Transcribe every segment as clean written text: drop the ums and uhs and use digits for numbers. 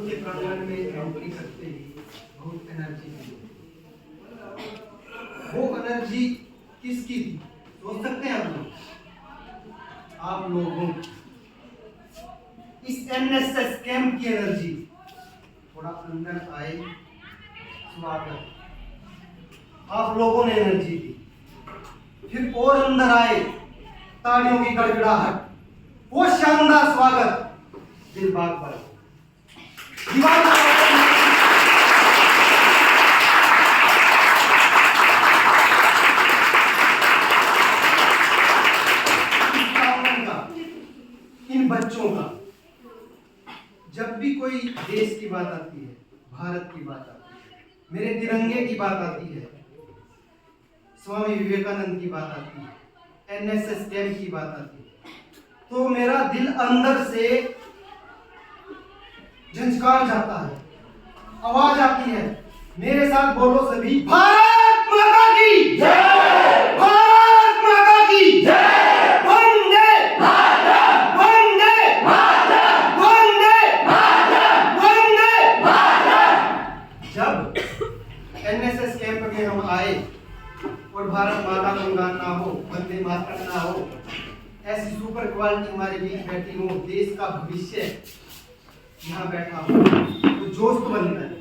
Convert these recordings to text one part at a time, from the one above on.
के प्रांगण में एंट्री करते ही बहुत एनर्जी थी। वो एनर्जी किसकी थी सोच सकते हैं आप लोगों इस एनएसएस कैंप की एनर्जी। थोड़ा अंदर आए, स्वागत, आप लोगों ने एनर्जी दी। फिर और अंदर आए, तालियों की गड़गड़ाहट, वो शानदार स्वागत, दिल बाग पर दीवार इन बच्चों का। जब भी कोई देश की बात आती है, भारत की बात आती है, मेरे तिरंगे की बात आती है, स्वामी विवेकानंद की बात आती है, एनएसएस कैंप की बात आती है, तो मेरा दिल अंदर से झंझकार जाता है, आवाज आती है। मेरे साथ बोलो सभी, भारत माता की जय, भारत माता की जय, वंदे मातरम, वंदे मातरम, वंदे मातरम, वंदे मातरम। जब एनएसएस कैंप में हम आए और भारत माता का गान ना हो, वंदे मातरम ना हो, ऐसी सुपर क्वालिटी हमारे बीच बैठी हो, देश का भविष्य यहाँ बैठा हो, तो जोश तो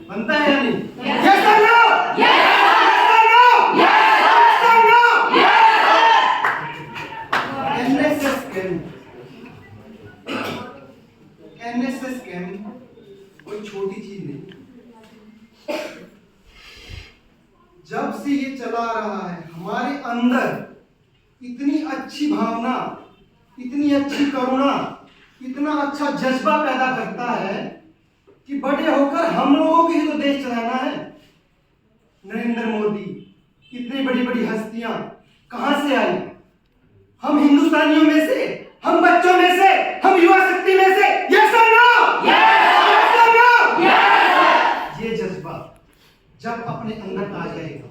बनता है या नहीं? Yes or no? Yes! Yes or no? Yes! NSS camp कोई छोटी चीज नहीं। जब से ये चला रहा है, हमारे अंदर इतनी अच्छी भावना, इतनी अच्छी करुणा, इतना अच्छा जज्बा पैदा करता है कि बड़े होकर हम लोगों को ही तो देश चलाना है। नरेंद्र मोदी, इतनी बड़ी बड़ी हस्तियां कहां से आई? हम हिंदुस्तानियों में से, हम बच्चों में से, हम युवा शक्ति में से। यस और नो? यस और नो? यस। ये जज्बा जब अपने अंदर आ जाएगा,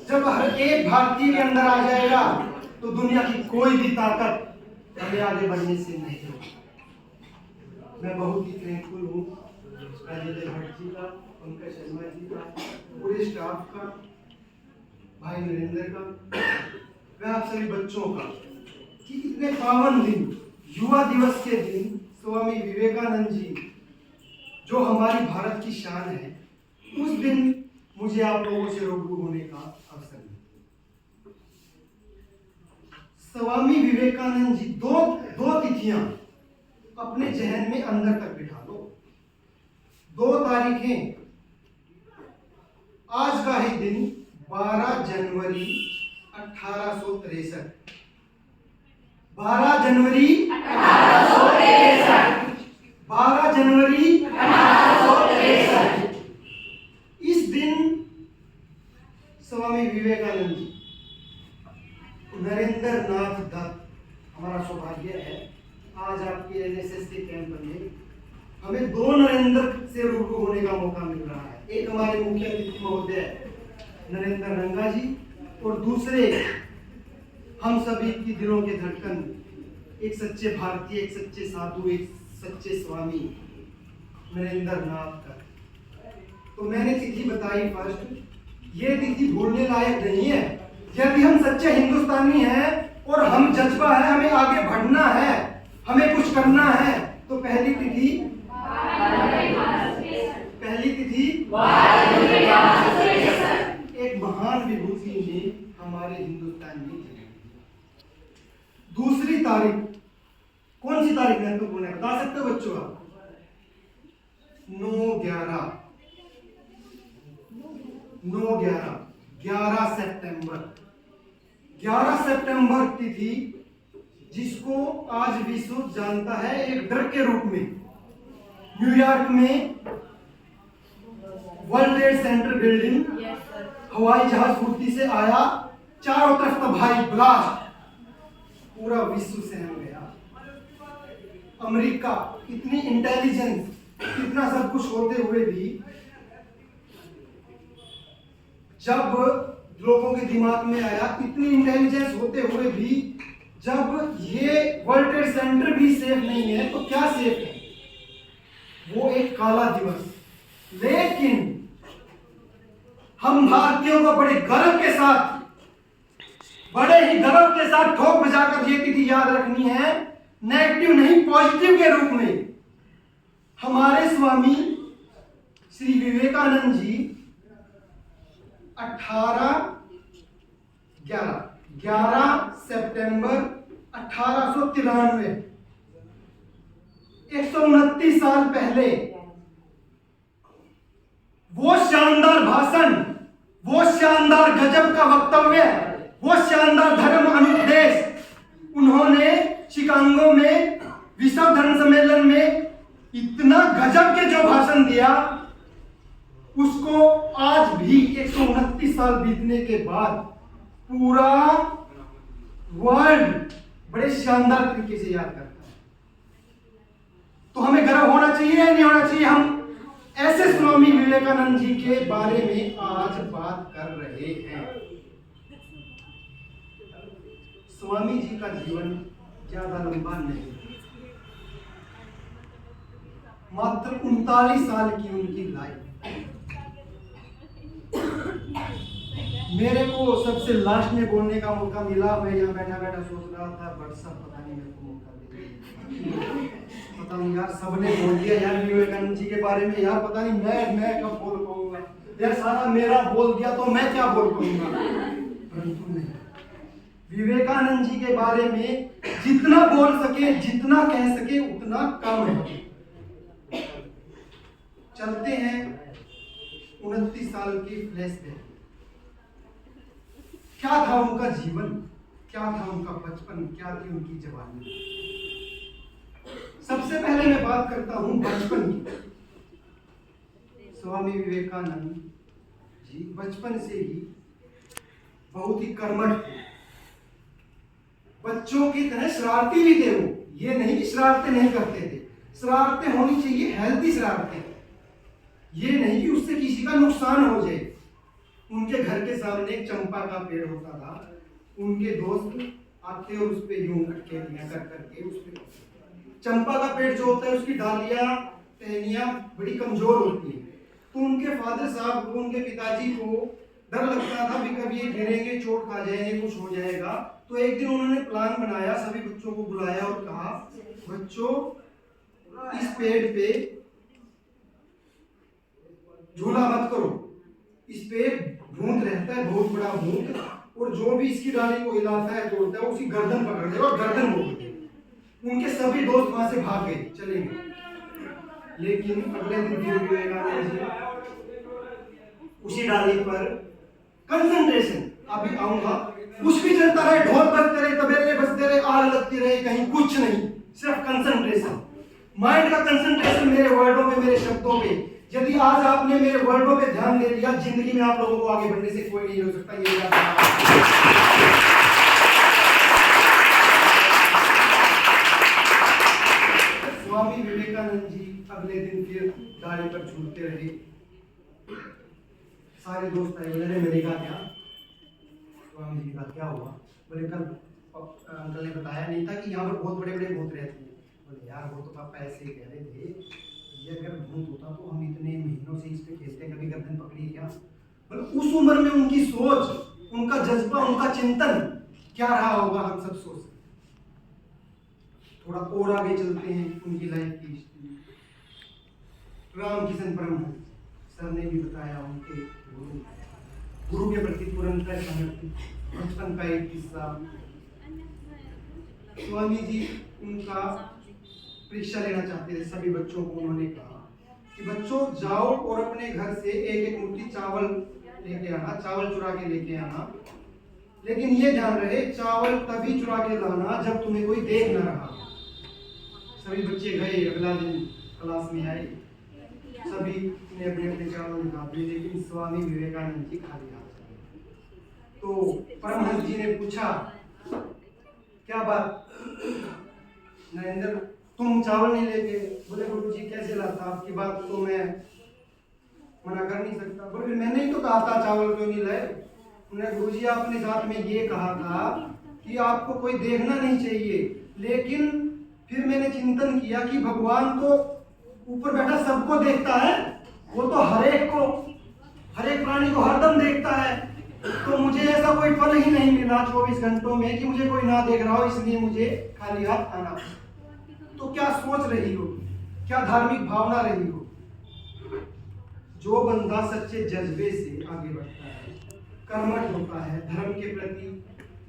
जब हर एक भारतीय के अंदर आ जाएगा, तो दुनिया की कोई भी ताकत हमें आगे बढ़ने से नहीं रोकेगी। मैं बहुत ही थैंकफुल हूँ राजेंद्र भट्ट जी का, पंकज शर्मा जी का, पूरे स्टाफ का, भाई नरेंद्र का, मैं आप सभी बच्चों का कि इतने पावन दिन, युवा दिवस के दिन, स्वामी विवेकानंद जी जो हमारी भारत की शान है, उस दिन मुझे आप लोगों से रूबरू होने का अवसर मिला। स्वामी विवेकानंद जी दो तिथियां अपने जहन में अंदर तक बिठा लो। 2 तारीखें, आज का ही दिन 12 जनवरी 1863, 12 जनवरी 1863, 12 जनवरी 1863। इस दिन स्वामी विवेकानंद जी, नरेंद्र नाथ दत्त, हमारा सौभाग्य है आज आपके एनएसएस के कैंप में हमें 2 नरेंद्र से रूबरू होने का मौका मिल रहा है। एक हमारे मुख्य अतिथि महोदय नरेंद्र रंगा जी, और दूसरे हम सभी की दिलों के धड़कन, एक सच्चे भारतीय, एक सच्चे साधु, एक सच्चे स्वामी नरेंद्र नाथ का। तो मैंने तिथि बताई फर्स्ट, ये तिथि भूलने लायक नहीं है। यदि हम सच्चे हिंदुस्तानी हैं और हम जज्बा है, हमें आगे बढ़ना है, हमें कुछ करना है, तो पहली तिथि एक महान विभूति ने हमारे हिंदुस्तान में जन्म। दूसरी तारीख, कौन सी तारीख महत्वपूर्ण है बता सकते हो बच्चों आप? 11 सितंबर, 11 सितंबर तिथि, जिसको आज विश्व जानता है एक डर के रूप में। न्यूयॉर्क में वर्ल्ड ट्रेड सेंटर बिल्डिंग, हवाई जहाज फुर्ती से आया, चारों तरफ तबाही, ब्लास्ट, पूरा विश्व सहम गया। अमेरिका, इतनी इंटेलिजेंस, इतना सब कुछ होते हुए भी, जब लोगों के दिमाग में आया, इतनी इंटेलिजेंस होते हुए भी जब ये वर्ल्ड ट्रेड सेंटर भी सेफ नहीं है, तो क्या सेफ है? वो एक काला दिवस। लेकिन हम भारतीयों को बड़े गर्व के साथ, बड़े ही गर्व के साथ ठोक बजाकर ये तिथि याद रखनी है, नेगेटिव नहीं पॉजिटिव के रूप में। हमारे स्वामी श्री विवेकानंद जी 11 सितंबर 1893, 129 साल पहले वो शानदार भाषण, वो शानदार गजब का वक्तव्य, वो शानदार धर्म अनुपदेश उन्होंने शिकागो में विश्व धर्म सम्मेलन में इतना गजब के जो भाषण दिया, उसको आज भी 129 साल बीतने के बाद पूरा वर्ल्ड बड़े शानदार तरीके से याद करता है। तो हमें गर्व होना चाहिए या नहीं होना चाहिए? हम ऐसे स्वामी विवेकानंद जी के बारे में आज बात कर रहे हैं। स्वामी जी का जीवन ज्यादा लंबा नहीं, मात्र 39 साल की उनकी लाइफ। मेरे को सबसे लास्ट में बोलने का मौका मिला। मैं यहाँ बैठा बैठा सोच रहा था, व्हाट्सएप पता नहीं मेरे को मौका दे, पता नहीं यार, सबने बोल दिया यार विवेकानंद जी के बारे में, यार पता नहीं मैं कब बोल पाऊंगा यार, सारा मेरा बोल दिया तो मैं क्या बोल पाऊंगा। परंतु नहीं, विवेकानंद जी के बारे में जितना बोल सके, जितना कह सके उतना कम है। चलते हैं 29 साल की फ्लैशबैक। क्या था उनका जीवन, क्या था उनका बचपन, क्या थी उनकी जवानी। सबसे पहले मैं बात करता हूं बचपन की। स्वामी विवेकानंद जी बचपन से ही बहुत ही कर्मठ थे, बच्चों की तरह शरारती भी थे। वो ये नहीं कि शरारतें नहीं करते थे, शरारतें होनी चाहिए, हेल्थी शरारतें, ये नहीं कि उससे किसी का नुकसान हो जाए। उनके घर के सामने एक चंपा का पेड़ होता था, उनके दोस्त आते और उस पे यूं अटकेलियां कर करके उस पे, चंपा का पेड़ जो होता है उसकी डालियां टहनियां बड़ी कमजोर होती है, तो उनके फादर साहब को, उनके पिताजी को डर लगता था भी कभी ये गिरेंगे, चोट खा जाएंगे, कुछ हो जाएगा। तो एक दिन उन्होंने प्लान बनाया, सभी बच्चों को बुलाया और कहा, बच्चों इस पेड़ पे झूला मत करो, इस पे भूत रहता है, बहुत बड़ा भूत, और जो भी इसकी डाली को हिलाता है, तोड़ता है, उसकी गर्दन पकड़ दे और गर्दन मोड़ दे। उनके सभी दोस्त वहां से भाग गए, चले गए। लेकिन अगले दिन फिर विवेकानंद जी उसी डाली पर कंसंट्रेशन, अभी आऊंगा, कुछ भी चलता रहे, ढोल बजते रहे, तबेले बजते रहे, आग लगती रहे, कहीं कुछ नहीं, सिर्फ कंसंट्रेशन, माइंड का कंसंट्रेशन मेरे वर्डों पे, मेरे शब्दों पे। यदि आज आपने मेरे वर्डों पे ध्यान दे दिया, जिंदगी में आप लोगों को आगे बढ़ने से कोई नहीं हो सकता। ये स्वामी विवेकानंद जी अगले दिन फिर गाड़ी पर झूलते रहे। सारे दोस्त आए, बोले मेरे का क्या, स्वामी जी का क्या हुआ? बोले कल अंकल ने बताया नहीं था कि यहाँ पर बहुत बड़े बड़े भूत रहते हैं। बोले यार वो तो पापा ऐसे ही कह रहे थे, ये अगर भूत होता तो हम इतने महीनों से इस पे खेलते, कभी गर्दन पकड़ी क्या? मतलब उस उम्र में उनकी सोच, उनका जज्बा, उनका चिंतन क्या रहा होगा, हम सब सोच सकते। थोड़ा और आगे चलते हैं उनकी लाइफ की हिस्ट्री। रामकिशन परमहंस सर ने भी बताया, उनके गुरु के प्रति तुरंत समर्पित बचपन का एक किस्सा। स्वामी जी उनका परीक्षा लेना चाहते थे, सभी बच्चों को उन्होंने कहा कि बच्चों जाओ और अपने घर से एक एक मुट्ठी चावल लेके आना, चावल चुरा के लेके आना, लेकिन ये ध्यान रहे चावल तभी चुरा के लाना जब तुम्हें कोई देख न रहा। सभी बच्चे गए, अगला दिन क्लास में आए, सभी ने अपने अपने चावल निकाल दिए, लेकिन स्वामी विवेकानंद जी खाली हाथ। तो परमहंस जी ने पूछा, क्या बात नरेंद्र, तुम चावल नहीं लेके? बोले गुरुजी कैसे लाता, आपकी बात तो मैं मना कर नहीं सकता। बोले मैंने ही तो कहा था चावल क्यों नहीं लाए? उन्होंने गुरुजी आपने साथ में ये कहा था कि आपको कोई देखना नहीं चाहिए, लेकिन फिर मैंने चिंतन किया कि भगवान तो ऊपर बैठा सबको देखता है, वो तो हर एक प्राणी को हरदम देखता है। तो मुझे ऐसा कोई पल ही नहीं मिला 24 घंटों में कि मुझे कोई ना देख रहा हो, इसलिए मुझे खाली हाथ आना। तो क्या सोच रही हो, क्या धार्मिक भावना रही हो? जो बंदा सच्चे जज्बे से आगे बढ़ता है, कर्मठ होता है, धर्म के प्रति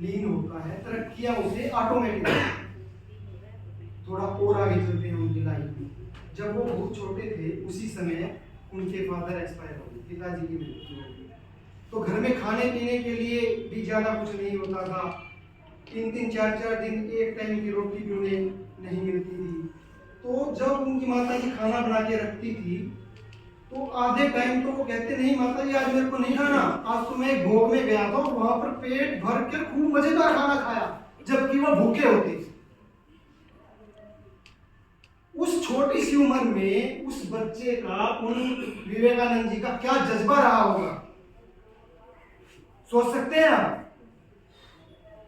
लीन होता है, तरक्कियां उसे ऑटोमेटिक। थोड़ा और आगे चलते हैं उनकी लाइफ में। जब वो बहुत छोटे थे उसी समय उनके फादर एक्सपायर हो गए, पिताजी की मृत्यु हो गई। तो घर में खाने पीने के लिए भी ज्यादा कुछ नहीं होता था। 3-3 4-4 दिन एक टाइम की रोटी भी उन्हें नहीं मिलती थी। तो जब उनकी माता जी खाना बना के रखती थी तो आधे टाइम तो वो कहते नहीं माता जी आज मेरे को नहीं खाना, आज तो मैं एक भोग में गया था, वहां पर पेट भर के खूब मजेदार खाना खाया, जबकि वो भूखे होते। उस छोटी सी उम्र में उस बच्चे का, उन विवेकानंद जी का क्या जज्बा रहा होगा, सोच सकते हैं आप?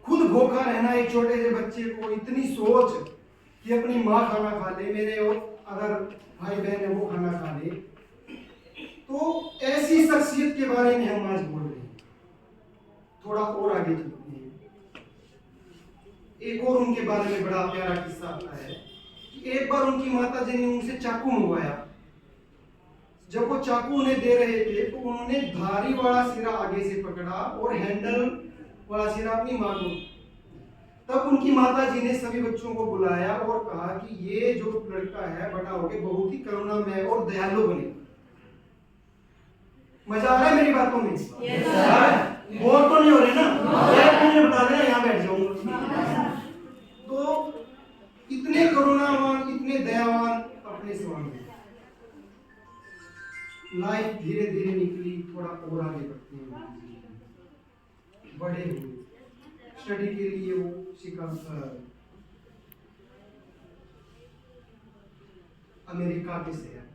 खुद भूखा रहना एक छोटे से बच्चे को, इतनी सोच कि अपनी माँ खाना खा ले, मेरे और अगर भाई बहन है वो खाना खा ले। तो ऐसी शख्सियत के बारे में हम आज बोल रहे हैं। थोड़ा और आगे चलते हैं। एक और उनके बारे में बड़ा प्यारा किस्सा आता है कि एक बार उनकी माता जी ने उनसे चाकू मंगवाया। जब वो चाकू उन्हें दे रहे थे तो उन्होंने धारी वाला सिरा आगे से पकड़ा और हैंडल वाला सिरा अपनी मां को। तब उनकी माता जी ने सभी बच्चों को बुलाया और कहा कि ये जो लड़का है बड़ा होकर बहुत ही करुणामय और दयालु बने। मजा आ रहा है मेरी बातों में? बोर तो नहीं हो रहे ना? बता देना, यहाँ बैठ जाऊंगा। तो इतने करुणावान, इतने दयावान अपने स्वामी। लाइफ धीरे धीरे निकली, थोड़ा और आगे बढ़ते हैं, बड़े हुए। स्टडी के लिए वो अमेरिका के शहर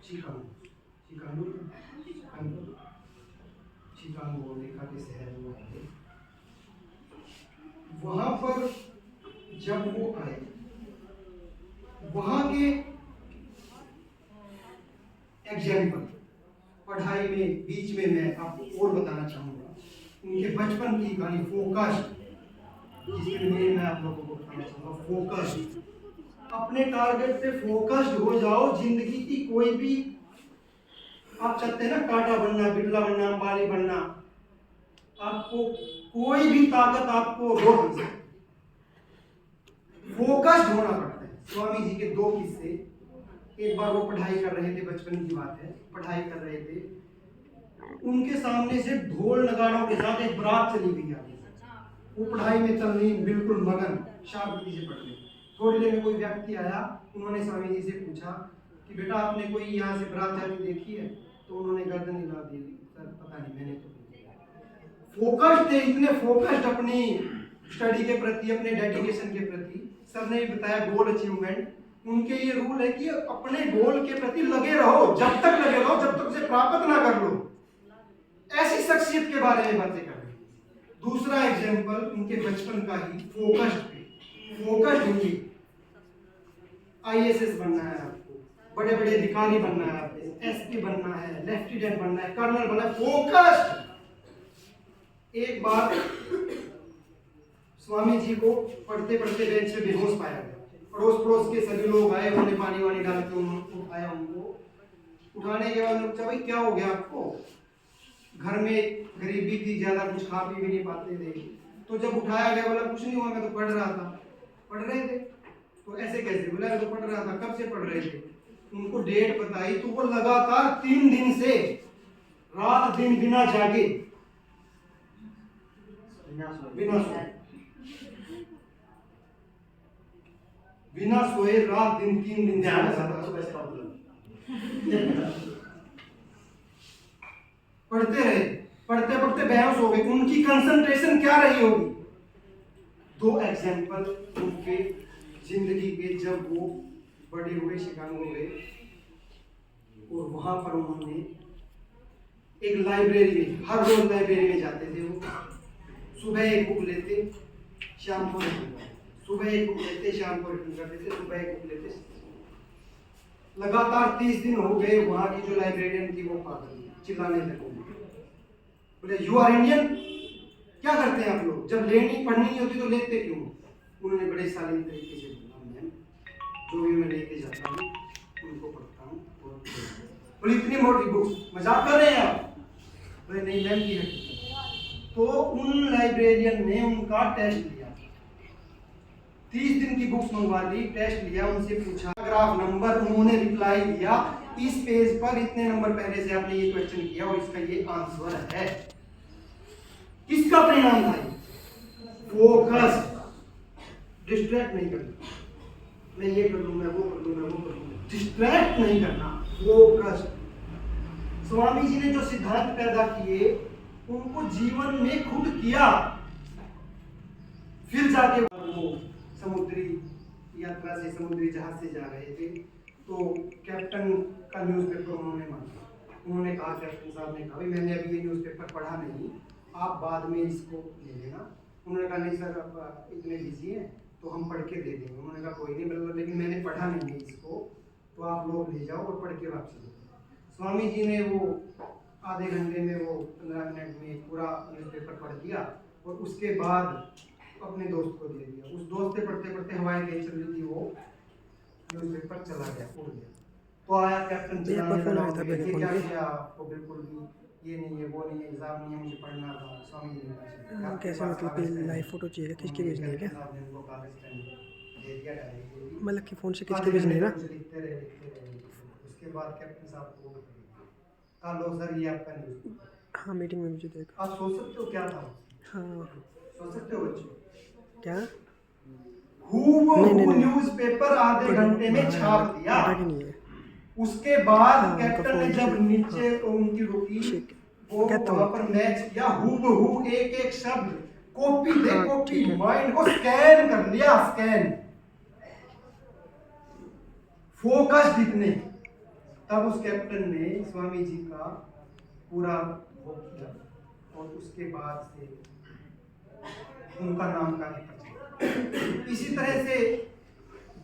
शिकागो अमेरिका के शहर में आए। वहां पर जब वो आए, वहां के एग्जाम्पल पढ़ाई में बीच में मैं आपको और बताना चाहूंगा। उनके बचपन की कहानी फोकस, जिसके लिए मैं आप लोगों को बताना चाहूंगा। फोकस, अपने टारगेट पे फोकस्ड हो जाओ। जिंदगी की कोई भी, आप चाहते हैं ना टाटा बनना, बिरला बनना, अंबानी बनना, आपको कोई भी ताकत आपको रोक नहीं सकती। फोकस्ड होना पड़ता है। स्वामी जी के 2 किस्से। एक बार वो पढ़ाई कर रहे थे, बचपन की बात है, पढ़ाई कर रहे थे, उनके सामने से ढोल नगाड़ों के साथ एक बारात चली गई आगे। वो पढ़ाई में तल्लीन, बिल्कुल मगन, शांति से पढ़ रहे। थोड़ी देर में कोई व्यक्ति आया, उन्होंने स्वामी जी से पूछा कि बेटा आपने कोई यहाँ से बारात जाती देखी है? तो उन्होंने गर्दन हिला दी, सर पता नहीं, मैंने तो फोकस्ड थे, इतने फोकस्ड अपनी स्टडी के प्रति, अपने डेडिकेशन के प्रति। सर ने भी बताया गोल अचीवमेंट, उनके ये रूल है कि अपने गोल के प्रति लगे रहो, जब तक लगे रहो जब तक उसे प्राप्त ना कर लो। ऐसी शख्सियत के बारे में बातें कर रहे हैं। दूसरा एग्जाम्पल उनके बचपन का ही, फोकस्ड होंगे। IAS बनना है आपको, बड़े बड़े अधिकारी बनना है आपको, SP बनना है, लेफ्टिनेंट बनना है, कर्नल बनना है, फोकस्ड। एक बार स्वामी जी को पढ़ते पढ़ते बेंच पे बेहोश पाया गया। पड़ोस पड़ोस के सभी लोग आए, उन्होंने पानी वानी डाल के उनको उठाया। उनको उठाने के बाद पूछा भाई क्या हो गया आपको? घर में गरीबी थी, ज्यादा कुछ खा पी भी नहीं पाते थे। तो जब उठाया गया बोला कुछ नहीं हुआ, मैं तो पढ़ रहा था। पढ़ रहे थे? तो ऐसे कैसे? बोला मैं तो पढ़ रहा था। कब से पढ़ रहे थे? उनको डेट बताई। तो वो लगातार 3 दिन से रात दिन बिना जागे, बिना सोए रात दिन 3 दिन पढ़ते रहे। पढ़ते पढ़ते बेहोश हो गए। उनकी कंसंट्रेशन क्या रही होगी? 2 एग्जाम्पल उनके जिंदगी के। जब वो बड़े हुए, शिकागो गए और वहां पर उन्होंने एक लाइब्रेरी में, हर रोज लाइब्रेरी में जाते थे वो। सुबह एक बुक लेते, शाम को रिटर्न करते, सुबह एक बुक लेते, शाम को रिटर्न करते थे, सुबह एक बुक लेते। लगातार 30 दिन हो गए, वहां की जो लाइब्रेरियन थी वो पागल चिल्लाने लगी। बोले यू आर इंडियन, क्या करते हैं आप लोग, जब लेनी पढ़नी नहीं होती तो लेते क्यों? उन्होंने बड़े शालीन तरीके से बोला, मैम जो भी मैं लेके जाता हूँ उनको पढ़ता हूँ। और बोले इतनी मोटी बुक्स, मजाक कर रहे हैं आप? बोले नहीं मैम की हकीकत। तो उन लाइब्रेरियन ने उनका टेस्ट लिया, 30 दिन की बुक्स मंगवा ली, टेस्ट लिया, उनसे पूछा ग्राफ नंबर, उन्होंने रिप्लाई दिया इस पेज पर इतने नंबर पहले से आपने ये क्वेश्चन किया और इसका ये आंसर है। किसका परिणाम था? फोकस, डिस्ट्रैक्ट नहीं करना, मैं ये कर लूं, मैं वो कर लूं, मैं वो कर लूं, डिस्ट्रैक्ट नहीं करना, फोकस। स्वामी जी ने जो सिद्धांत पैदा किए उनको जीवन में खुद किया, फिर जाके वो समुद्री यात्रा से, समुद्री जहाज से जा रहे थे तो कैप्टन का न्यूज़पेपर उन्होंने मांगा। उन्होंने कहा, कैप्टन साहब ने कहा भाई मैंने अभी ये न्यूज़पेपर पढ़ा नहीं, आप बाद में इसको ले लेना। उन्होंने कहा नहीं सर आप इतने बिजी हैं तो हम पढ़ के दे देंगे। उन्होंने कहा कोई नहीं, मतलब लेकिन मैंने पढ़ा नहीं है इसको, तो आप लोग ले जाओ और पढ़ के वापस ले जाओ। स्वामी जी ने वो आधे घंटे में, वो 15 मिनट में पूरा न्यूज़पेपर पढ़ दिया और उसके बाद अपने दोस्त को दे दिया। उस दोस्त से पढ़ते पढ़ते हवाएं तेज चल रही थी, वो न्यूज़पेपर चला गया, उड़ गया। तो आया कैप्टन चिल्लाने लगा, क्या किया आपको, बिल्कुल भी ये नहीं है वो नहीं है, एग्जाम नहीं है, मुझे पढ़ना था। स्वामी जी ने कैसे मतलब कि लाइव फोटो चाहिए, खींच के भेजनी है क्या? मतलब कि फ़ोन से खींच के भेजनी है ना? लिखते रहे। उसके बाद कैप्टन साहब को कहा लो सर ये आपका न्यूज़। हाँ मीटिंग में मुझे देखा। आप सोच सकते हो क्या था? हाँ सोच सकते हो बच्चों क्या? नहीं न्यूज़पेपर आधे घंटे में छाप दिया। नहीं है। उसके बाद हाँ, कैप्टन ने जब नीचे उनकी रुकी, वो वहां पर मैच किया, हूबहू एक एक शब्द कॉपी दे कॉपी, माइंड को स्कैन कर लिया, स्कैन, फोकस इतने। तब उस कैप्टन ने स्वामी जी का पूरा वो किया और उसके बाद से उनका नाम का ही प्रचार। इसी तरह से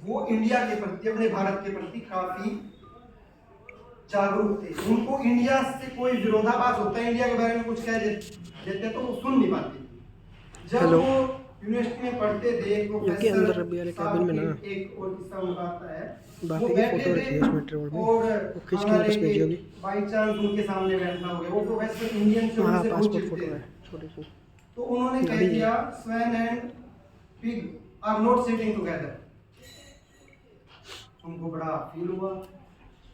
वो इंडिया के प्रति, अपने भारत के प्रति काफी जागरूक थे। उनको इंडिया से कोई विरोधाभास होता है, इंडिया के बारे में कुछ कह देते तो वो सुन नहीं पाते। जब वो यूनिवर्सिटी में पढ़ते थे, प्रोफेसर कैबिन में ना एक और किस्सा उनका आता है, वो बैठे थे और बाई चांस उनके सामने बैठा हो गया, वो प्रोफेसर इंडियन से उनसे पूछते, तो उन्होंने कह दिया swan and pig are not sitting together. उनको बड़ा फील हुआ,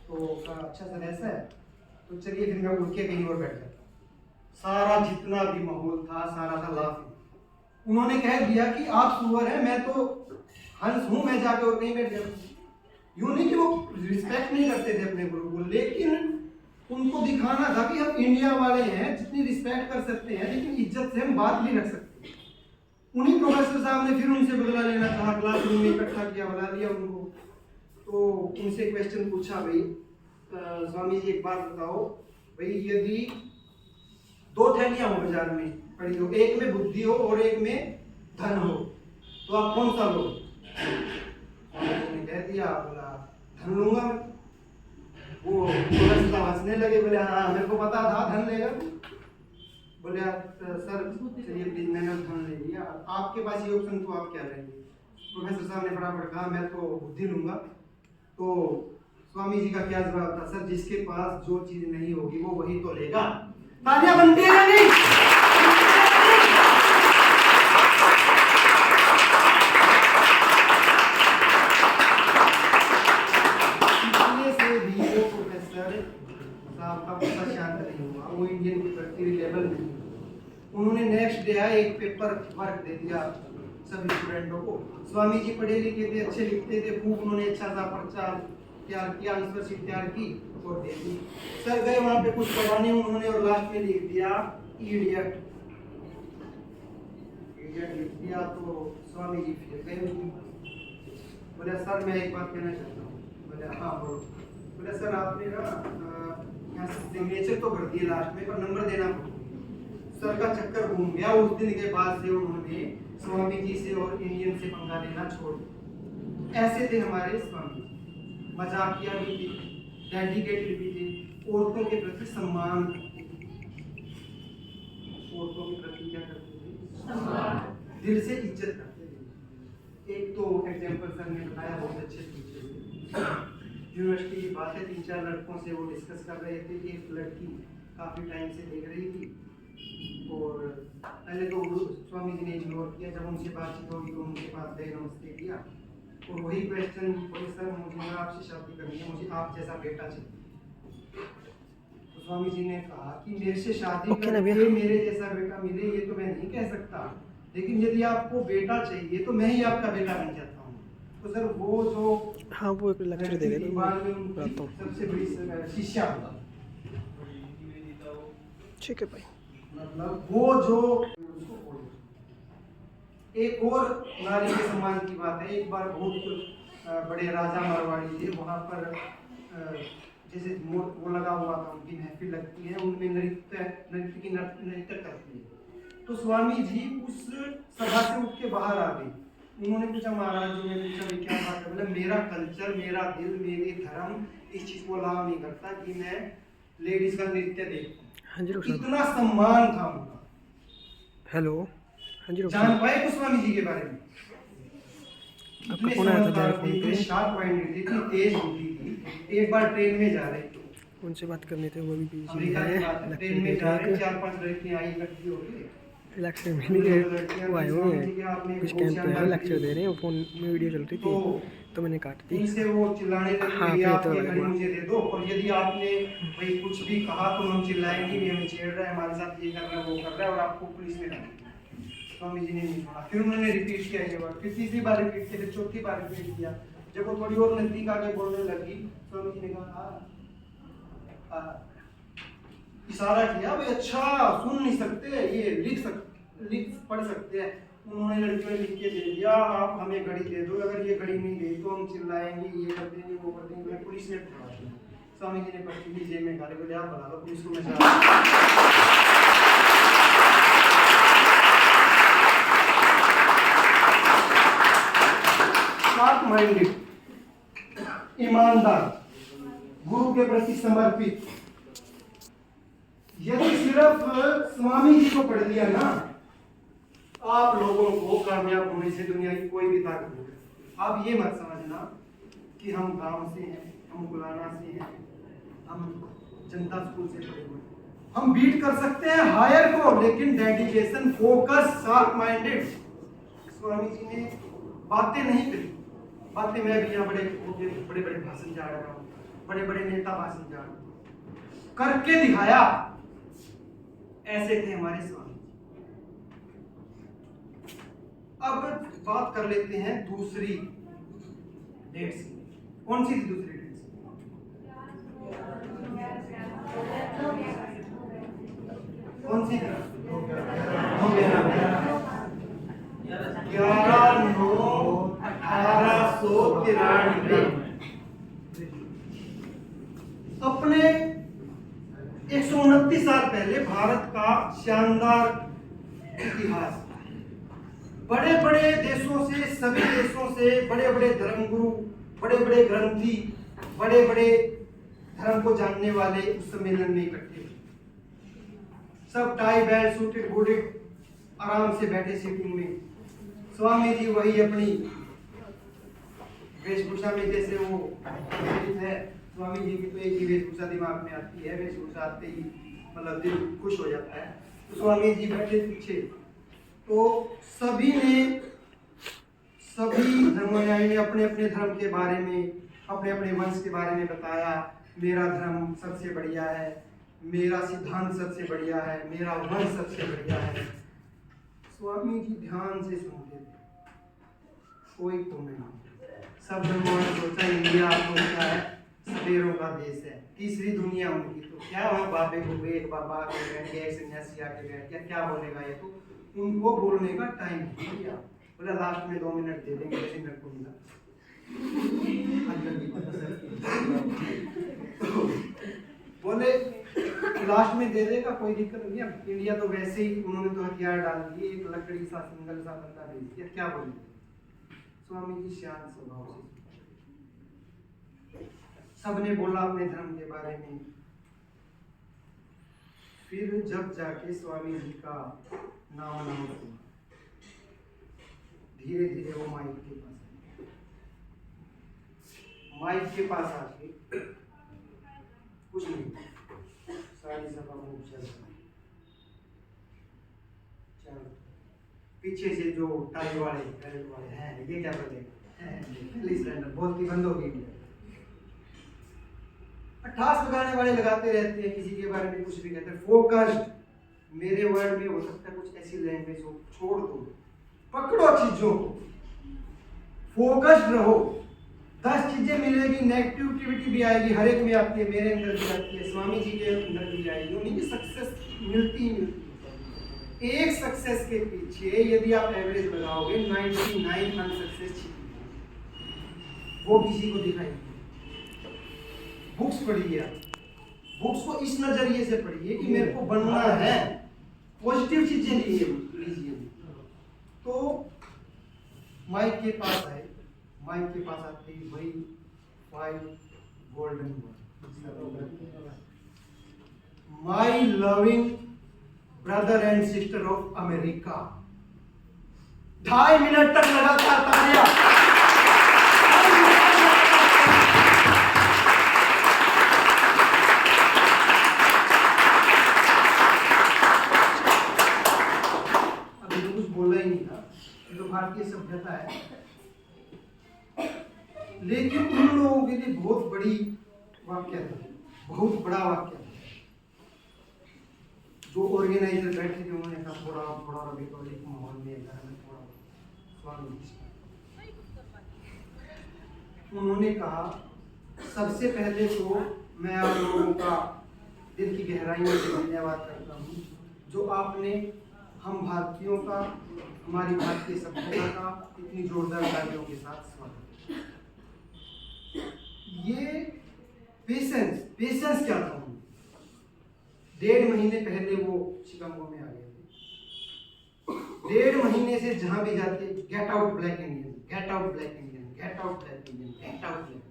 तो कहा अच्छा सर ऐसा है, तो चलिए फिर मैं उठ के कहीं और बैठ जाता। सारा जितना भी माहौल था सारा था लाफिंग। उन्होंने कह दिया कि आप सुअर हैं, मैं तो हंस हूं, मैं जाके और कहीं बैठ जाऊँ। यूं नहीं कि वो रिस्पेक्ट नहीं करते थे अपने गुरु को, लेकिन उनको दिखाना था कि हम इंडिया वाले हैं, जितनी रिस्पेक्ट कर सकते हैं लेकिन इज्जत से हम बात भी रख सकते हैं। उन्हीं प्रोफेसर साहब ने फिर उनसे बदला लेना चाहा, क्लासरूम में इकट्ठा किया, बुला लिया उनको, तो उनसे क्वेश्चन पूछा, भाई स्वामी जी एक बात बताओ, भाई यदि 2 थैलियां हो बाजार में पड़ी हो, एक में बुद्धि हो और एक में धन हो, तो आप कौन सा लो? उन्होंने कह दिया, बोला धन लूंगा। वो हंसने लगे, बोले हाँ मेरे को पता था धन लेगा। बोले सर चलिए प्लीज मैंने धन ले लिया, आपके पास ये ऑप्शन, तो आप क्या लेंगे? प्रोफेसर साहब ने फटाफट कहा मैं तो बुद्धि लूंगा। तो स्वामी जी का क्या जवाब था? सर जिसके पास जो चीज नहीं होगी वो वही तो लेगा। तालियां बनती है नहीं? इतने से भी वो प्रोफेसर साहब का गुस्सा शांत नहीं हुआ, वो इंडियन के प्रति लेवल नहीं। उन्होंने नेक्स्ट डे आए एक पेपर वर्क दे दिया सभी स्टूडेंटों को। स्वामी जी पढ़े लिखे थे, अच्छे लिखते थे, खूब उन्होंने अच्छा सा पर्चा तैयार किया, आंसर शीट तैयार की और दे दी। सर गए वहां पे कुछ पढ़ाने उन्होंने और लास्ट में लिख दिया इडियट। इडियट लिख दिया तो स्वामी जी फिर गए। बोले सर मैं एक बात कहना चाहता हूँ। बोले हाँ बोलो। बोले सर आपने ना यहाँ सिग्नेचर तो कर दिए लास्ट में, पर नंबर देना भूल गए। सर का चक्कर घूम गया। उस दिन के बाद से उन्होंने स्वामी जी से और इंडियन से पंगा लेना छोड़ दिया। ऐसे थे हमारे स्वामी जी। मजाकिया भी थे, डेडिकेटेड भी थे, औरतों के प्रति सम्मान करते थे। औरतों के प्रति क्या करते थे? दिल से इज्जत करते थे। एक तो एग्जाम्पल सर ने बताया, बहुत अच्छे टीचर थे। यूनिवर्सिटी की बात है, 3-4 लड़कों से वो डिस्कस कर रहे थे। एक लड़की काफ़ी टाइम से देख रही थी और पहले तो स्वामी जी ने इग्नोर किया। जब उनसे बातचीत होगी तो उनके पास गए, नमस्ते किया और वही क्वेश्चन, बोले सर मुझे ना आपसे शादी करनी है, मुझे आप जैसा बेटा चाहिए। तो स्वामी जी ने कहा कि मेरे से शादी करके मेरे जैसा बेटा मिले ये तो मैं नहीं कह सकता, लेकिन यदि आपको बेटा चाहिए तो मैं ही आपका बेटा बन जाता हूँ। तो सर वो जो हाँ वो एक लेक्चर दे रहे थे, बताता हूँ। सबसे बड़ी शिष्या होगा, ठीक है भाई। मतलब वो जो एक और नारी के सम्मान की बात है। एक बार बहुत बड़े राजा मारवाड़ी थे, वहाँ पर जैसे वो लगा हुआ था, उनकी महफिल लगती है, उनमें नृत्य करती है। तो स्वामी जी उस सभा से उठ के बाहर आ गए। उन्होंने पूछा, महाराज जी ने पूछा क्या बात है? बोले मेरा कल्चर, मेरा दिल, मेरे धर्म इस चीज को अलाउ नहीं करता कि मैं लेडीज का नृत्य देखूं। हाँ जी डॉक्टर। इतना सम्मान था उनका। हेलो, हाँ जी डॉक्टर। जान पाए गोस्वामी जी के बारे में? आपका फोन आया था मेरे फोन पे, शार्प माइंडेड थी, इतनी तेज बुद्धि थी। एक बार ट्रेन में जा रहे थे, उनसे बात करनी थी, वो भी बिजी अमेरिका की बात है, ट्रेन में जा रहे, 4-5 लड़कियां आई इकट्ठी होके। लेक्चर में नहीं वो आए हुए हैं, कुछ कैंप पे है, लेक्चर दे रहे हैं, फोन में वीडियो चल रही थी तो मैंने काट दी। उनसे वो चिल्लाने लगी, हाँ, भैया आप तो ये घड़ी मुझे दे दो, और यदि आपने भाई कुछ भी कहा तो हम चिल्लाएंगे भी, हमें छेड़ रहा है, हमारे साथ ये कर रहा है, वो कर रहा है, और आपको पुलिस में डालेंगे। स्वामी जी ने नहीं सुना, फिर उन्होंने रिपीट किया ये बात, फिर तीसरी बार रिपीट किया, फिर चौथी बार रिपीट किया। जब वो थोड़ी और नजदीक आके बोलने लगी, स्वामी जी ने कहा इशारा किया, भाई अच्छा सुन नहीं सकते, ये लिख पढ़ सकते हैं। उन्होंने लड़कियों ने लिख के दे दिया, आप हमें घड़ी दे दो, अगर ये घड़ी नहीं गई तो हम चिल्लाएंगे, ये कर देंगे, वो कर देंगे, मैं पुलिस में पकड़ा दूंगा। स्वामी जी ने पर्ची ली, जेब में डाले, बोले आप बुला लो पुलिस को, मैं शार्प माइंडेड, ईमानदार, गुरु के प्रति समर्पित। यदि सिर्फ स्वामी जी को पढ़ लिया ना, आप लोगों को कामयाब होने से दुनिया की कोई भी ताकत नहीं करती। आप ये मत समझना कि हम गांव से हैं, हम गुलाना से हैं, हम जनता स्कूल से पढ़े हुए हैं। हम बीट कर सकते हैं हायर को, लेकिन dedication, focus, sharp minded. Swami ji ने बातें नहीं करी, बातें मैं भी यहाँ बड़े बड़े भाषण जा रहा हूँ, बड़े बड़े नेता भाषण जा रहा हूँ, करके दिखाया। ऐसे थे हमारे स्वामी। अब बात कर लेते हैं दूसरी डेट्स की। कौन सी थी दूसरी डेट्स? 11/9/1893। अपने 129 साल पहले भारत का शानदार इतिहास, बड़े बड़े देशों से, सभी देशों से बड़े बड़े धर्मगुरु, बड़े बड़े ग्रंथी, बड़े बड़े धर्म को जानने वाले उस सम्मेलन में इकट्ठे। सब टाई बैल्ट सूटेड बूटेड आराम से बैठे सीटिंग में। स्वामी जी वही अपनी वेशभूषा में, जैसे वो है स्वामी जी की तो एक ही वेशभूषा दिमाग में आती है, वेशभूषा आते ही मतलब दिल खुश हो जाता है। तो स्वामी जी बैठे पीछे, तो सभी धर्मानुयायी ने अपने अपने धर्म के बारे में, अपने अपने वंश के बारे में बताया। मेरा धर्म सबसे बढ़िया है, मेरा सिद्धांत सबसे बढ़िया है, मेरा वंश सबसे बढ़िया है। स्वामी जी ध्यान से सुनते थे, कोई तो नहीं। सब धर्मों ने सोचा इंडिया तो क्या है, सवेरों का देश है, तीसरी दुनिया उनकी, तो क्या वहाँ बाबे को एक बाबा आके बैठ गया, एक सन्यासी आके बैठ गया, क्या बोलेगा ये? तो उनको बोलने का टाइम नहीं दिया। बोला लास्ट में 2 मिनट दे देंगे, जैसे मेरे को मिला। बोले लास्ट में दे देगा, कोई दिक्कत नहीं है, इंडिया तो वैसे ही उन्होंने तो हथियार डाल दिए, एक लकड़ी सा सिंगल सा बंदा भेज दिया, क्या बोलेंगे? स्वामी जी शांत स्वभाव से सबने बोला अपने धर्म के बारे में। फिर जब जाके स्वामी जी का नाम अनाउंस हुआ, धीरे धीरे वो माइक के पास आए। माइक के पास आके कुछ नहीं, सारी सभा में चल पीछे से जो टाई वाले हैं, ये क्या बोले बोलती बंद हो गई। 88 लगाने वाले लगाते रहते हैं, किसी के बारे में कुछ भी कहते हैं। फोकस्ड, मेरे वर्ड में हो सकता है कुछ ऐसी लैंग्वेज हो, छोड़ दो, पकड़ो चीजों को, फोकस्ड रहो। 10 चीजें मिलेगी, नेगेटिविटी भी आएगी, हर एक में आती है, मेरे अंदर भी आती है, स्वामी जी के अंदर भी आएगी। उन्हीं की सक्सेस मिलती है। एक सक्सेस के पीछे यदि आप एवरेज लगाओगे 99 अनसक्सेस छिपी, वो किसी को दिखाई नहीं। बुक्स पढ़िए, बुक्स को इस नजरिए से पढ़िए कि मेरे को बनना है, पॉजिटिव चीजें लीजिए। तो माइक के पास आए, माइक के पास आते ही वही 5 golden word, my loving brother and sister of America. 2.5 minute तक लगातार तालियां। अभी तो कुछ बोला ही नहीं था, ये तो भारतीय सभ्यता है। लेकिन उन लोगों के लिए बहुत बड़ी वाक्य था, बहुत बड़ा वाक्य था। जो ऑर्गेनाइजर बैठे थे उन्होंने कहा थोड़ा रिपब्लिक माहौल में थोड़ा स्वागत। उन्होंने कहा सबसे पहले तो मैं आप लोगों का दिल की गहराइयों से धन्यवाद करता हूँ, जो आपने हम भारतीयों का, हमारी भारतीय सभ्यता का इतनी जोरदार तालियों के साथ स्वागत। ये पेशेंस क्या था। 1.5 महीने पहले वो शिकागो में आ गए थे। 1.5 महीने से जहां भी जाते, get out black Indian, get out black Indian, get out black Indian, get out black Indian.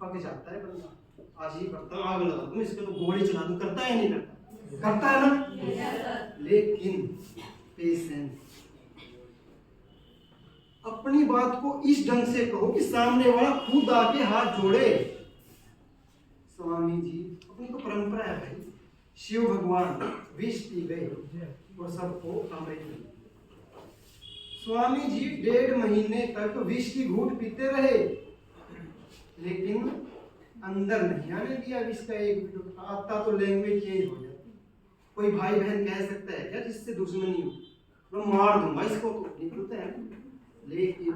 पक जाता है बंदा, आज ही करता हूँ, आग लगा दूं, इसको तो गोली चला दूं, करता है नहीं करता, करता है ना। लेकिन पेशेंस, अपनी बात को इस ढंग से कहो कि सामने वाला खुद आके हाथ जोड़े। स्वामी जी अपनी तो परंपरा है भाई, शिव भगवान विष पी गए और सबको अमृत मिला। स्वामी जी 1.5 महीने तक विष की घूंट पीते रहे, लेकिन अंदर नहीं आने दिया विष का एक भी। आता तो लैंग्वेज चेंज हो जाती। कोई भाई बहन कह सकता है क्या जिससे दुश्मनी हो, तो मार दूंगा इसको, तो निकलता है। लेकिन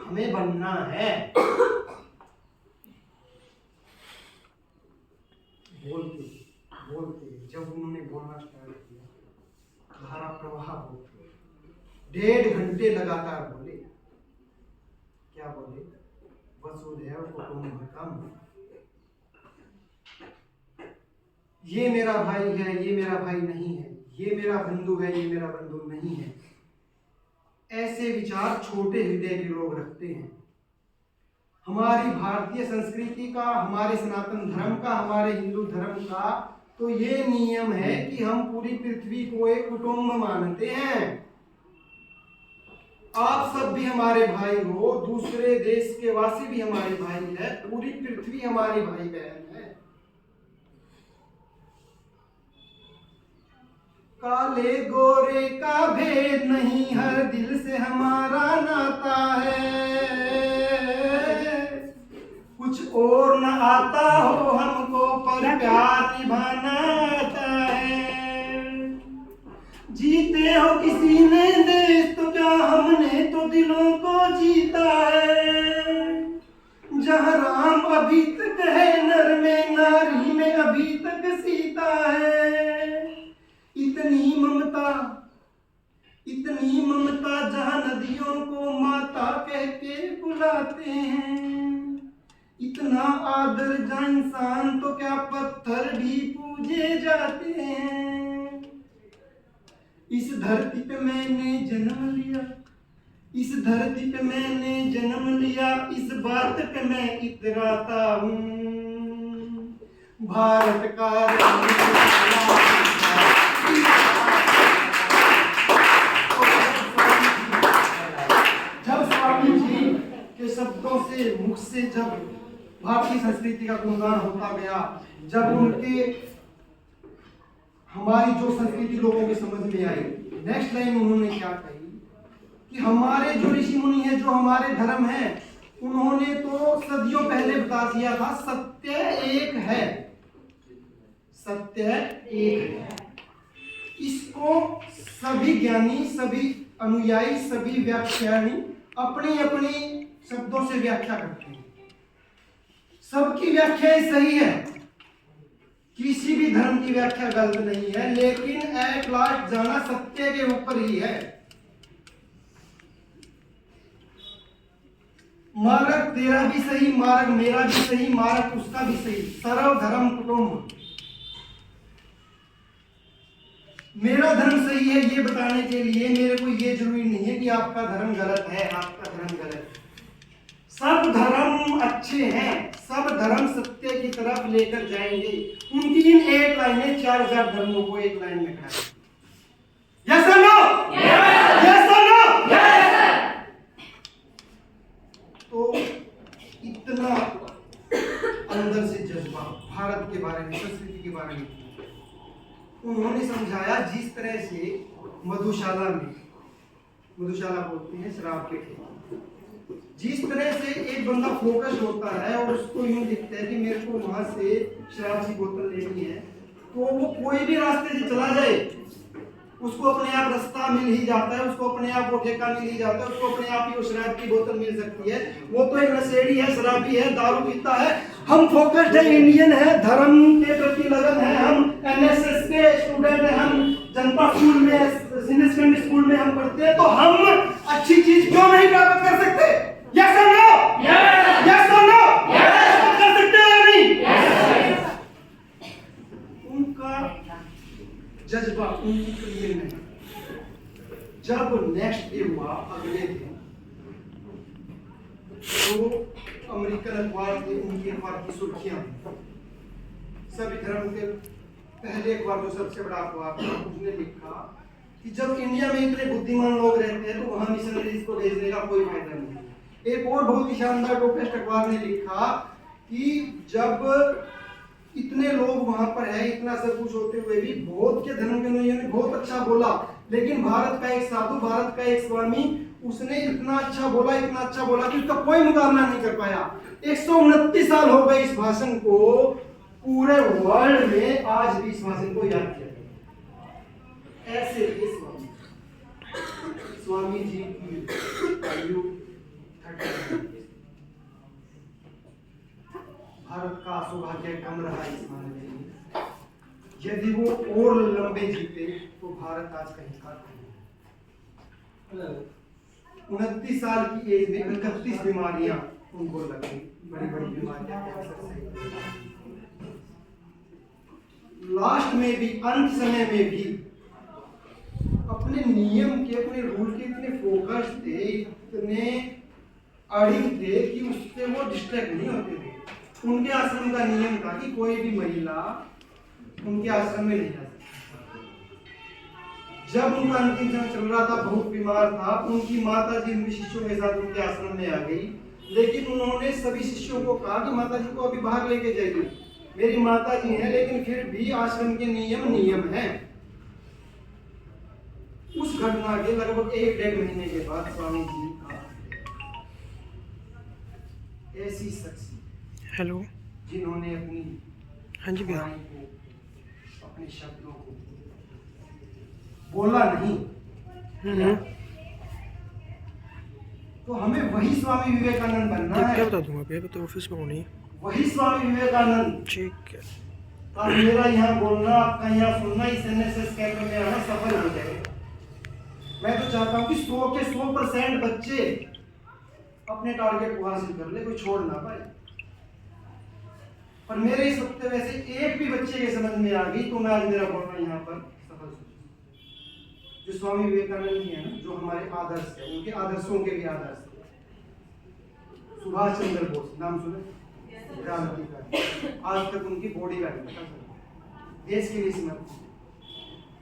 हमें बनना है। बोलते जब उन्होंने बोलना स्टार्ट किया, धारा प्रवाह बोलते 1.5 घंटे लगातार बोले। क्या बोले? वसुधैव कुटुंबकम, ये मेरा भाई है, ये मेरा भाई नहीं है, ये मेरा बंधु है, ये मेरा बंधु नहीं है। ऐसे विचार छोटे हृदय के लोग रखते हैं। हमारी भारतीय संस्कृति का, हमारे सनातन धर्म का, हमारे हिंदू धर्म का तो ये नियम है कि हम पूरी पृथ्वी को एक कुटुंब मानते हैं। आप सब भी हमारे भाई हो, दूसरे देश के वासी भी हमारे भाई है, पूरी पृथ्वी हमारी भाई बहन है। काले गोरे का भेद नहीं, हर दिल से हमारा नाता है। कुछ और न आता हो हमको, पर प्यार निभाना आता है। जीते हो किसी ने देश तो क्या, हमने तो दिलों को जीता है। जहाँ राम अभी तक है नर में, नारी में अभी तक सीता है। इतनी ममता जहाँ नदियों को माता कह के बुलाते हैं। इतना आदर जहाँ इंसान तो क्या पत्थर भी पूजे जाते हैं। इस धरती पे मैंने जन्म लिया, इस धरती पे मैंने जन्म लिया, इस बात पे मैं इतराता हूँ। भारत का जब स्वामी जी के शब्दों से, मुख से जब भारतीय संस्कृति का गुणगान होता गया, जब उनके हमारी जो संस्कृति लोगों के समझ में आई, नेक्स्ट लाइन उन्होंने क्या कही कि हमारे जो ऋषि मुनि हैं, जो हमारे धर्म हैं, उन्होंने तो सदियों पहले बता दिया था, सत्य एक है, सत्य एक है। इसको सभी ज्ञानी, सभी अनुयायी, सभी व्याख्यानी अपनी अपनी शब्दों से व्याख्या करते हैं। सबकी व्याख्या सही है, किसी भी धर्म की व्याख्या गलत नहीं है, लेकिन एट लास्ट जाना सत्य के ऊपर ही है। मार्ग तेरा भी सही, मार्ग मेरा भी सही, मार्ग उसका भी सही, सर्व धर्म कुटुंब। मेरा धर्म सही है ये बताने के लिए मेरे को ये जरूरी नहीं है कि आपका धर्म गलत है, आपका धर्म गलत है। सब धर्म अच्छे हैं, सब धर्म सत्य की तरफ लेकर जाएंगे। उनकी इन एक लाइन ने 4000 धर्मों को एक लाइन में खड़ा किया। यस और नो? यस और नो? तो इतना अंदर से जज्बा भारत के बारे में, संस्कृति के बारे में उन्होंने समझाया। जिस तरह से मधुशाला में, मधुशाला बोलते हैं शराब के खिलाफ, जिस तरह से एक बंदा फोकस होता है और उसको यूं दिखता है कि मेरे को वहां से शराब की बोतल लेनी है, तो वो कोई भी रास्ते से चला जाए, उसको अपने आप रास्ता मिल ही जाता है, उसको अपने आप वो ठेका मिल ही जाता है, उसको अपने आप ही वो शराब की बोतल मिल सकती है। वो तो एक नशेड़ी है, शराबी है, दारू पीता है। हम फोकस्ड है, इंडियन है, धर्म के प्रति लगन है, हम एनएसएस के स्टूडेंट हैं, हम जनता स्कूल में, सीनियर सेकेंडरी स्कूल में हम पढ़ते हैं, तो हम अच्छी चीज क्यों नहीं प्राप्त कर सकते? यस और नो? यस और नो? कर सकते हैं या नहीं? उनका जज्बा, उनकी क्लियर नहीं। जब नेक्स्ट डे हुआ, अगले दिन, तो अमेरिकन अखबार थे, उनके अखबार की सुर्खियां सभी धर्म के पहले अखबार, जो सबसे बड़ा अखबार था, उसने लिखा कि जब इंडिया में इतने बुद्धिमान लोग रहते हैं तो वहां मिशनरीज को भेजने का कोई फायदा नहीं। एक और बहुत ही शानदार टोपेस्ट अखबार ने लिखा कि जब इतने लोग वहां पर है, इतना सब कुछ होते हुए भी बौद्ध के धर्म के अनुयायियों ने बहुत अच्छा बोला, लेकिन भारत का एक साधु, भारत का एक स्वामी, उसने इतना अच्छा बोला, इतना अच्छा बोला कि उसका कोई मुकाबला नहीं कर पाया। 129 साल हो गए इस भाषण को, पूरे वर्ल्ड में आज भी इस भाषण को याद किया गया। ऐसे ये स्वामी जी की आयु 30। भारत का सौभाग्य कम रहा इस मामले में। यदि वो और लंबे जीते तो भारत आज कहीं का नहीं। 29 साल की एज में 31 बीमारियां उनको लगी, बड़ी बड़ी बीमारियां, कैंसर से। लास्ट में भी, अंत समय में भी अपने नियम के, अपने रूल के इतने फोकस थे, इतने अड़िग थे कि उससे वो डिस्ट्रैक्ट नहीं होते थे। उनके आश्रम का नियम था कि कोई भी महिला उनके आश्रम में नहीं जा सकती। जब उनका अंतिम समय चल रहा था, बहुत बीमार था, उनकी माता जी उनके शिष्यों के साथ उनके आश्रम में आ गई, लेकिन उन्होंने सभी शिष्यों को कहा कि माता जी को अभी बाहर लेके जाइए, मेरी माता जी हैं, लेकिन फिर भी आश्रम के नियम हैं। उस घटना के लगभग 1-1.5 महीने के बाद स्वामी जी का ऐसी शख्सियत, हेलो, जिन्होंने अपनी, हाँ जी भैया, अपने शब्दों को बोला नहीं, तो हमें वही स्वामी विवेकानंद बनना है। क्या बता दूंगा भैया, तो ऑफिस में होनी, वही स्वामी विवेकानंद। ठीक है। अब मेरा यहाँ बोलना, आपका यहाँ सुनना, इस एनएसएस कैंप में आना सफल हो जाए। मैं तो चाहता हूँ कि 100 के 100% बच्चे अपने टारगेट को हासिल कर ले, कोई छोड़ ना पाए। पर मेरे इस वक्तव्य से एक भी बच्चे के समझ में आ गई तो मैं आज मेरा बोलना यहाँ पर सफल। जो स्वामी विवेकानंद जी हैं ना, जो हमारे आदर्श है, उनके आदर्शों के भी आदर्श है। सुभाष चंद्र बोस नाम सुने, क्रांतिकारी, आज तक उनकी बॉडी का नहीं पता चला, देश के लिए समर्पित।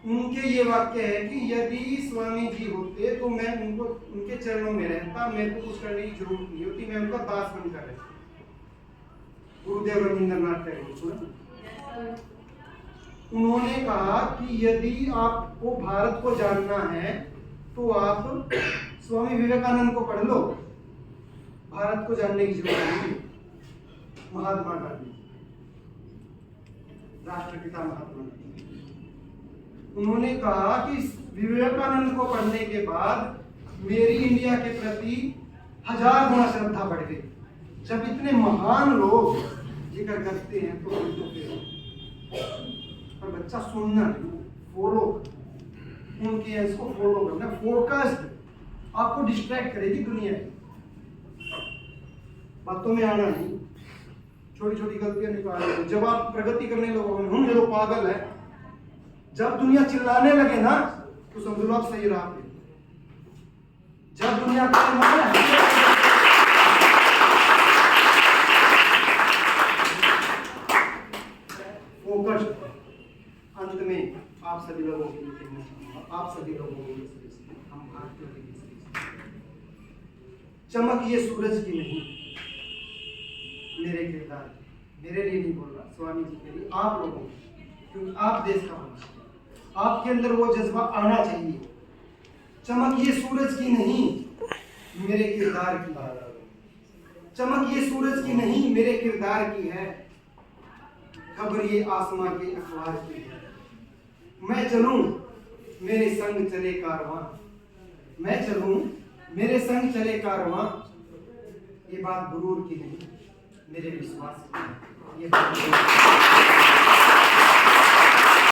उनके ये वाक्य है कि यदि स्वामी जी होते तो मैं उनको उनके चरणों में रहता, मेरे को कुछ करने की जरूरत नहीं होती, मैं उनका दास बनकर रहता। गुरुदेव रविंद्रनाथ टैगोर सुना, उन्होंने कहा कि यदि आपको भारत को जानना है तो आप स्वामी विवेकानंद को पढ़ लो, भारत को जानने की जरूरत नहीं। महात्मा गांधी, राष्ट्रपिता महात्मा गांधी, उन्होंने कहा कि विवेकानंद को पढ़ने के बाद मेरी इंडिया के प्रति 1000 गुना श्रद्धा बढ़ गई। जब इतने महान लोग जिक्र करते हैं तो पर बच्चा सुनना नहीं, फॉलो उनके इसको फॉलो करना, फोकस्ड, आपको डिस्ट्रैक्ट करेगी दुनिया की बातों में आना नहीं, छोटी छोटी गलतियां निकालना। जब आप प्रगति करने लगोगे, हम ये लोग पागल है, जब दुनिया चिल्लाने लगे ना तो समझ लो आप सही राह पे। जब दुनिया फोकस्ड, अंत में आप सभी लोगों के लिए कहना चाहूंगा, आप सभी लोगों के लिए, हम भारतीयों के लिए, चमक ये सूरज की नहीं, मेरे किरदार, मेरे लिए नहीं बोल रहा, स्वामी जी के लिए, आप लोगों के, क्योंकि आप देश का भविष्य, आपके अंदर वो जज्बा आना चाहिए। चमक ये सूरज की नहीं, मेरे किरदार की है। चमक ये सूरज की नहीं, मेरे किरदार की है। खबर ये आसमां के अखबार की है। मैं चलूं, मेरे संग चले कारवां, मैं चलूं, मेरे संग चले कारवां। ये बात गुरूर की नहीं, मेरे विश्वास की है। ये बात